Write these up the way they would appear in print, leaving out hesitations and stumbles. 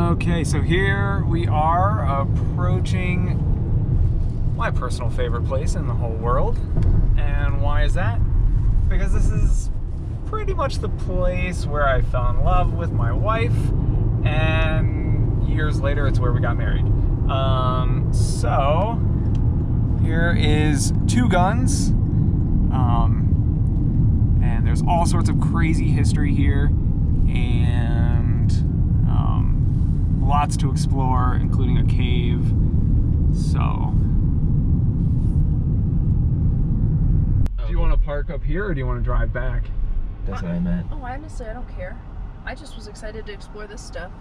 Okay, so here we are approaching my personal favorite place in the whole world. And why is that? Because this is pretty much the place where I fell in love with my wife, and years later it's where we got married. So here is Two Guns, and there's all sorts of crazy history here, and lots to explore, including a cave. So, do you want to park up here or do you want to drive back? That's what I meant. Oh, honestly, I don't care. I just was excited to explore this stuff.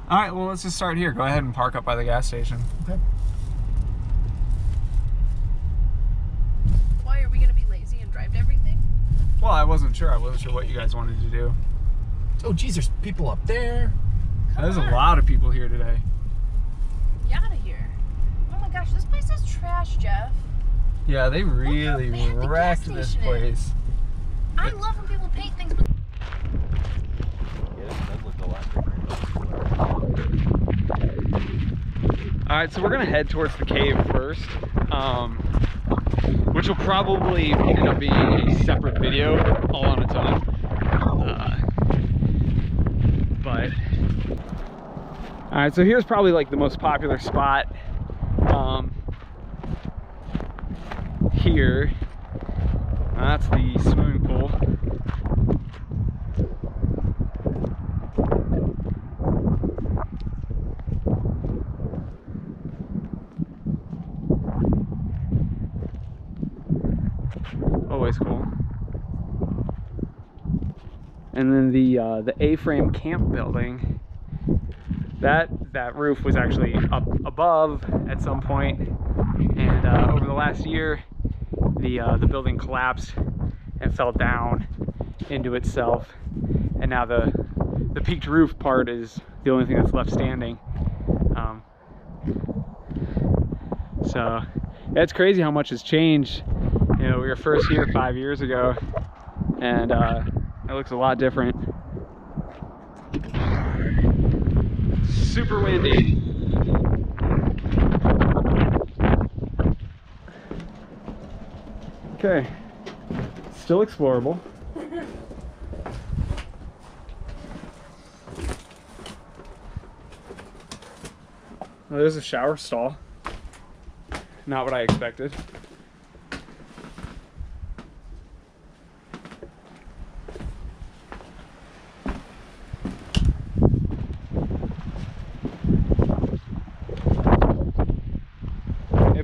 All right, well, let's just start here. Go ahead and park up by the gas station. Okay. Why, are we going to be lazy and drive to everything? Well, I wasn't sure. I wasn't sure what you guys wanted to do. Oh, geez, there's people up there. There's a lot of people here today. Get out of here. Oh my gosh, this place is trash, Jeff. Yeah, they really bad the gas wrecked this station place. is. I love when people paint things with... Yeah, it does look a lot different. All right, so we're gonna head towards the cave first, which will probably end up being a separate video all on its own. All right, so here's probably like the most popular spot here. That's the swimming pool. Always cool. And then the A-frame camp building. That roof was actually up above at some point, and over the last year, the building collapsed and fell down into itself, and now the peaked roof part is the only thing that's left standing. So it's crazy how much has changed. You know, we were first here 5 years ago, and it looks a lot different. Super windy. Okay, still explorable. Well, there's a shower stall. Not what I expected.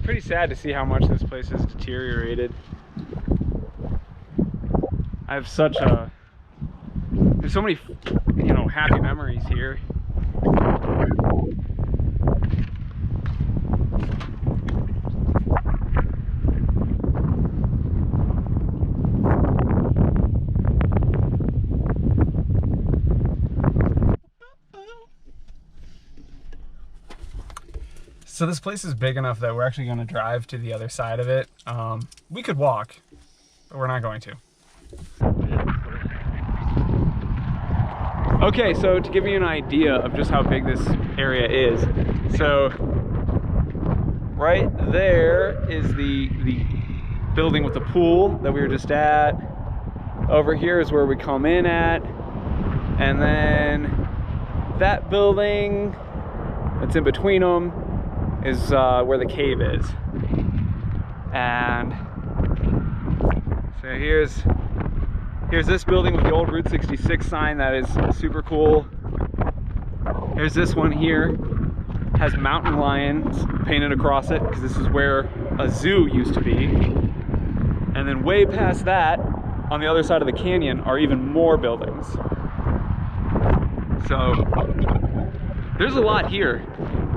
Pretty sad to see how much this place has deteriorated. I have there's so many, you know, happy memories here. So this place is big enough that we're actually going to drive to the other side of it. We could walk, but we're not going to. Okay, so to give you an idea of just how big this area is, so right there is the building with the pool that we were just at. Over here is where we come in at, and then that building that's in between them is where the cave is. And so here's this building with the old Route 66 sign that is super cool. Here's this one here, has mountain lions painted across it because this is where a zoo used to be. And then way past that, on the other side of the canyon, are even more buildings. So there's a lot here.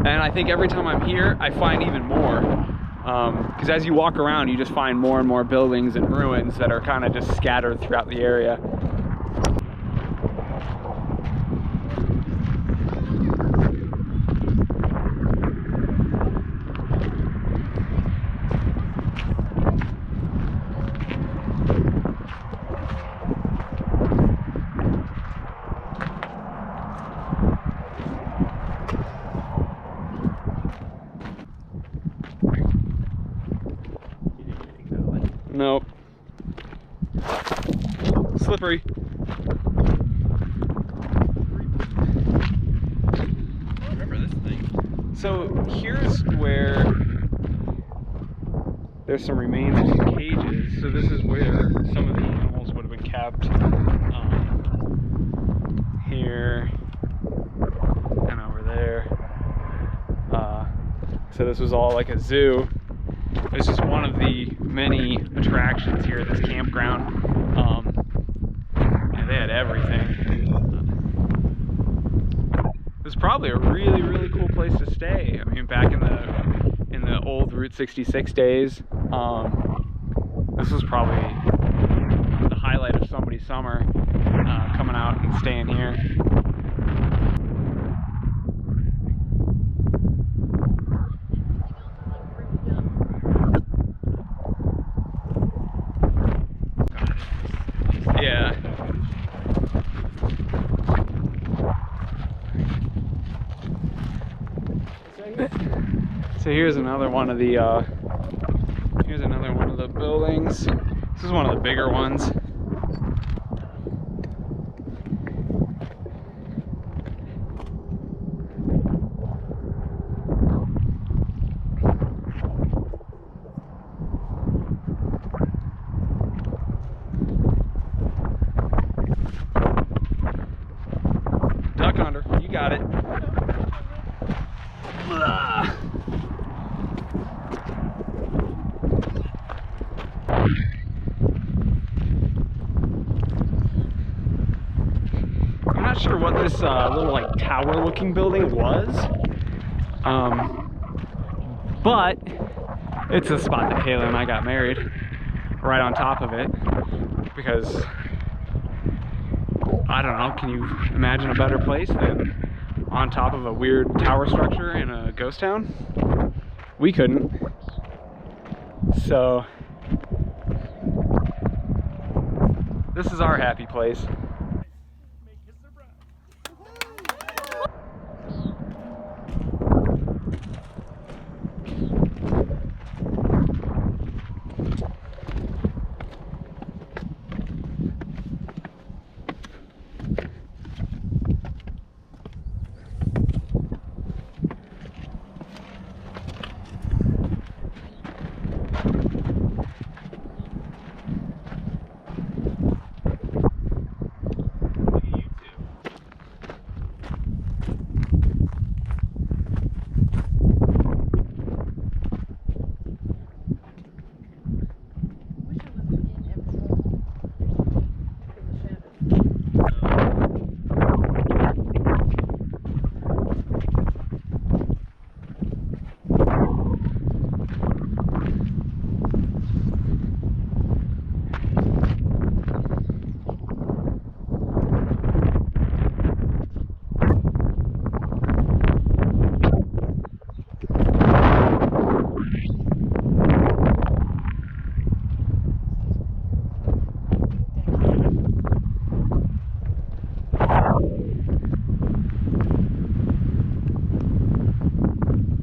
And I think every time I'm here, I find even more. Because as you walk around, you just find more and more buildings and ruins that are kind of just scattered throughout the area. free. I remember this thing. So here's where there's some remains of some cages. So this is where some of the animals would have been kept. Here and over there. So this was all like a zoo. It's just one of the many attractions here at this campground. And they had everything. It was probably a really, really cool place to stay. I mean, back in the old Route 66 days, this was probably the highlight of somebody's summer, coming out and staying here. Yeah. So here's another one of the buildings. This is one of the bigger ones. Duck under, you got it. I'm not sure what this little like tower looking building was, but it's the spot that Kayla and I got married, right on top of it, because I don't know, can you imagine a better place than on top of a weird tower structure in a ghost town? We couldn't. So this is our happy place.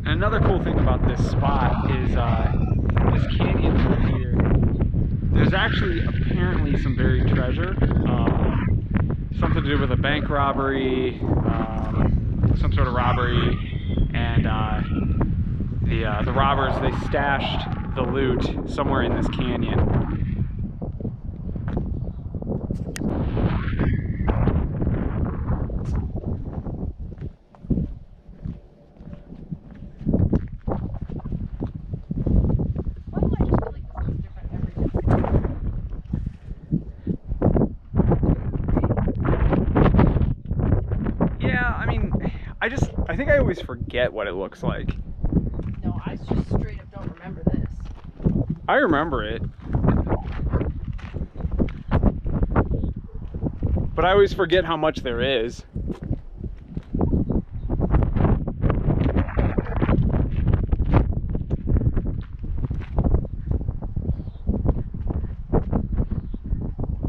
Another cool thing about this spot is this canyon through here. There's actually apparently some buried treasure, something to do with a bank robbery, some sort of robbery, and the robbers, they stashed the loot somewhere in this canyon. I think I always forget what it looks like. No, I just straight up don't remember this. I remember it. But I always forget how much there is.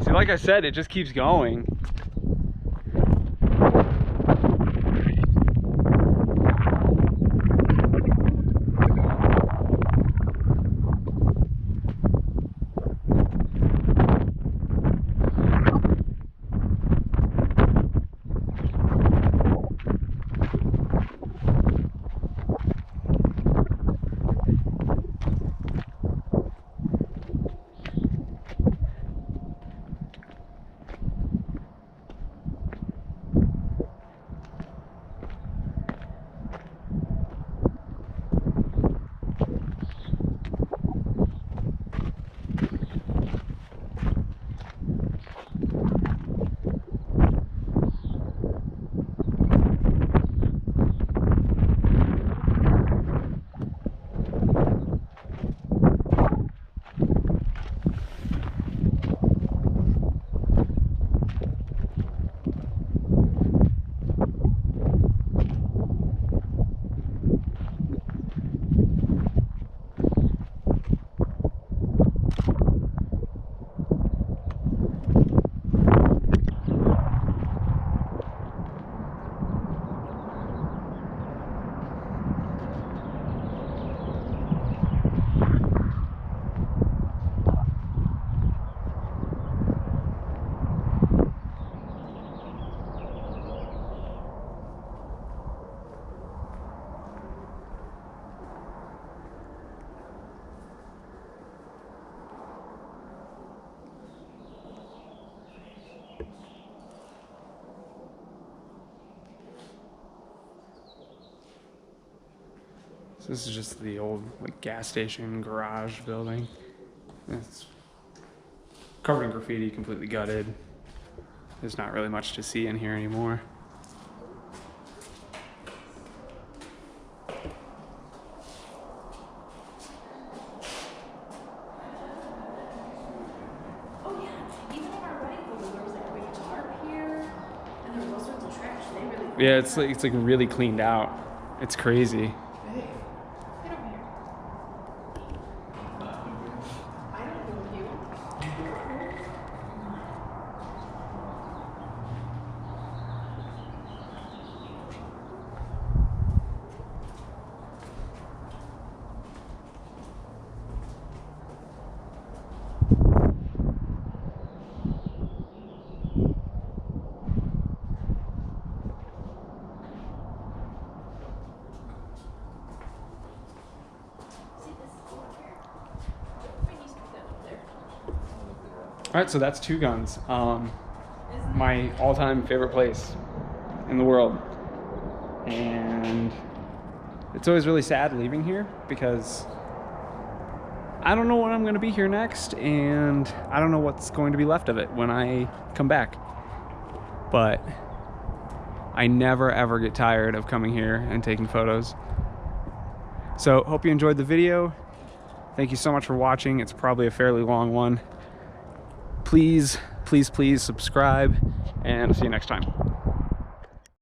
See, like I said, it just keeps going. So this is just the old like gas station garage building. It's covered in graffiti, completely gutted. There's not really much to see in here anymore. Oh yeah, even on our wedding photo, there was like a big tarp here, and there was all sorts of trash. They really. Yeah, it's like really cleaned out. It's crazy. Hey, get over here. I don't know you. All right, so that's Two Guns. My all-time favorite place in the world. And it's always really sad leaving here because I don't know when I'm going to be here next, and I don't know what's going to be left of it when I come back. But I never ever get tired of coming here and taking photos. So hope you enjoyed the video. Thank you so much for watching. It's probably a fairly long one. Please, please, please subscribe, and I'll see you next time.